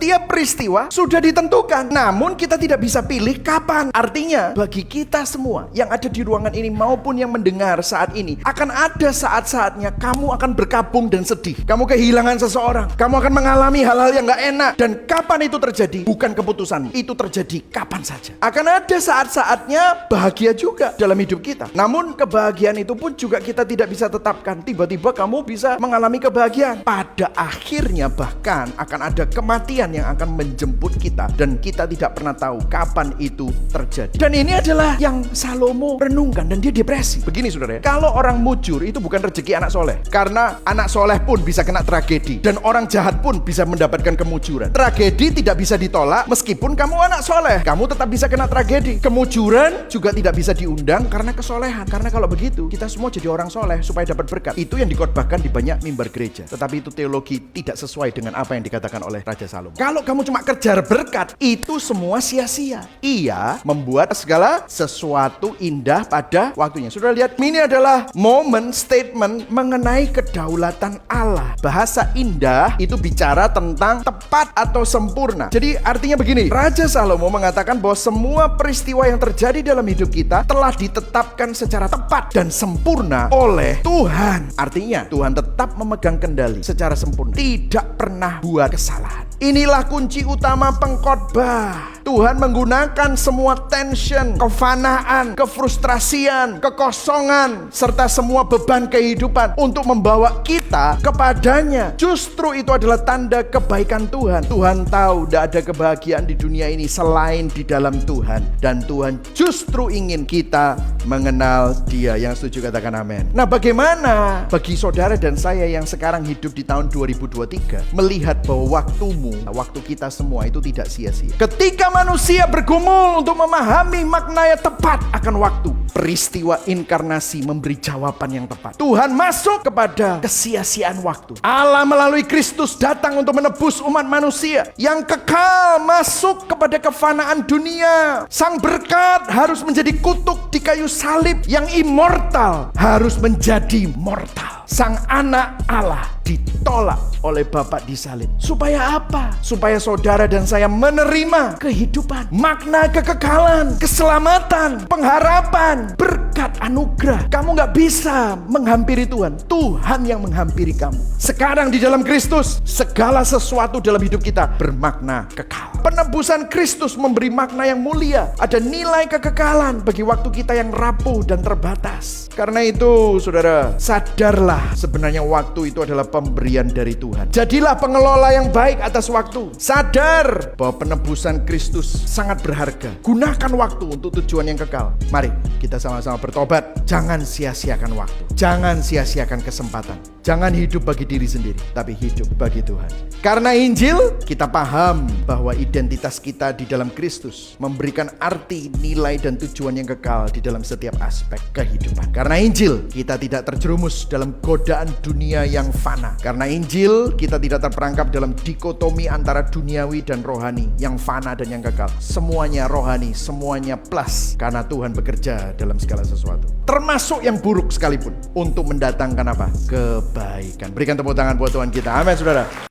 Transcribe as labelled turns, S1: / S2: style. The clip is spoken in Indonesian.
S1: Setiap peristiwa sudah ditentukan, namun kita tidak bisa pilih kapan. Artinya, bagi kita semua yang ada di ruangan ini maupun yang mendengar saat ini, akan ada saat-saatnya kamu akan berkabung dan sedih. Kamu kehilangan seseorang, kamu akan mengalami hal-hal yang gak enak. Dan kapan itu terjadi? Bukan keputusan, itu terjadi kapan saja. Akan ada saat-saatnya bahagia juga dalam hidup kita. Namun kebahagiaan itu pun juga kita tidak bisa tetapkan. Tiba-tiba kamu bisa mengalami kebahagiaan. Pada akhirnya bahkan akan ada kematian yang akan menjemput kita. Dan kita tidak pernah tahu kapan itu terjadi. Dan ini adalah yang Salomo renungkan dan dia depresi. Begini saudara ya, kalau orang mujur itu bukan rezeki anak soleh. Karena anak soleh pun bisa kena tragedi. Dan orang jahat pun bisa mendapatkan kemujuran. Tragedi tidak bisa ditolak meskipun kamu anak soleh. Kamu tetap bisa kena tragedi. Kemujuran juga tidak bisa diundang karena kesolehan. Karena kalau begitu kita semua jadi orang soleh supaya dapat berkat. Itu yang dikhotbahkan di banyak mimbar gereja. Tetapi itu teologi tidak sesuai dengan apa yang dikatakan oleh Raja Salomo. Kalau kamu cuma kejar berkat, itu semua sia-sia. Ia membuat segala sesuatu indah pada waktunya. Sudah lihat, ini adalah momen statement mengenai kedaulatan Allah. Bahasa indah itu bicara tentang tepat atau sempurna. Jadi artinya begini, Raja Salomo mengatakan bahwa semua peristiwa yang terjadi dalam hidup kita telah ditetapkan secara tepat dan sempurna oleh Tuhan. Artinya Tuhan tetap memegang kendali secara sempurna, tidak pernah buat kesalahan. Inilah kunci utama pengkhotbah. Tuhan menggunakan semua tension, kefanaan, kefrustrasian, kekosongan, serta semua beban kehidupan untuk membawa kita kepadanya. Justru itu adalah tanda kebaikan Tuhan. Tuhan tahu tidak ada kebahagiaan di dunia ini selain di dalam Tuhan. Dan Tuhan justru ingin kita mengenal Dia. Yang setuju katakan amin. Nah, bagaimana bagi saudara dan saya yang sekarang hidup di tahun 2023 melihat bahwa waktu kita semua itu tidak sia-sia. Ketika manusia bergumul untuk memahami makna yang tepat akan waktu, peristiwa inkarnasi memberi jawaban yang tepat. Tuhan masuk kepada kesia-siaan waktu. Allah melalui Kristus datang untuk menebus umat manusia yang kekal masuk kepada kefanaan dunia. Sang berkat harus menjadi kutuk di kayu salib, yang immortal harus menjadi mortal. Sang anak Allah ditolak oleh Bapa di salib. Supaya apa? Supaya saudara dan saya menerima kehidupan, makna kekekalan, keselamatan, pengharapan, berkat, anugerah. Kamu gak bisa menghampiri Tuhan. Tuhan yang menghampiri kamu. Sekarang di dalam Kristus, segala sesuatu dalam hidup kita bermakna kekal. Penebusan Kristus memberi makna yang mulia. Ada nilai kekekalan bagi waktu kita yang rapuh dan terbatas. Karena itu, saudara, sadarlah sebenarnya waktu itu adalah pemberian dari Tuhan. Jadilah pengelola yang baik atas waktu. Sadar bahwa penebusan Kristus sangat berharga. Gunakan waktu untuk tujuan yang kekal. Mari kita sama-sama bertobat. Jangan sia-siakan waktu. Jangan sia-siakan kesempatan. Jangan hidup bagi diri sendiri, tapi hidup bagi Tuhan. Karena Injil, kita paham bahwa identitas kita di dalam Kristus memberikan arti, nilai, dan tujuan yang kekal di dalam setiap aspek kehidupan. Karena Injil, kita tidak terjerumus dalam godaan dunia yang fana. Karena Injil, kita tidak terperangkap dalam dikotomi antara duniawi dan rohani, yang fana dan yang kekal. Semuanya rohani, semuanya plus, karena Tuhan bekerja dalam segala sesuatu, termasuk yang buruk sekalipun, untuk mendatangkan apa? Kebaikan. Berikan tepuk tangan buat Tuhan kita. Amin, saudara.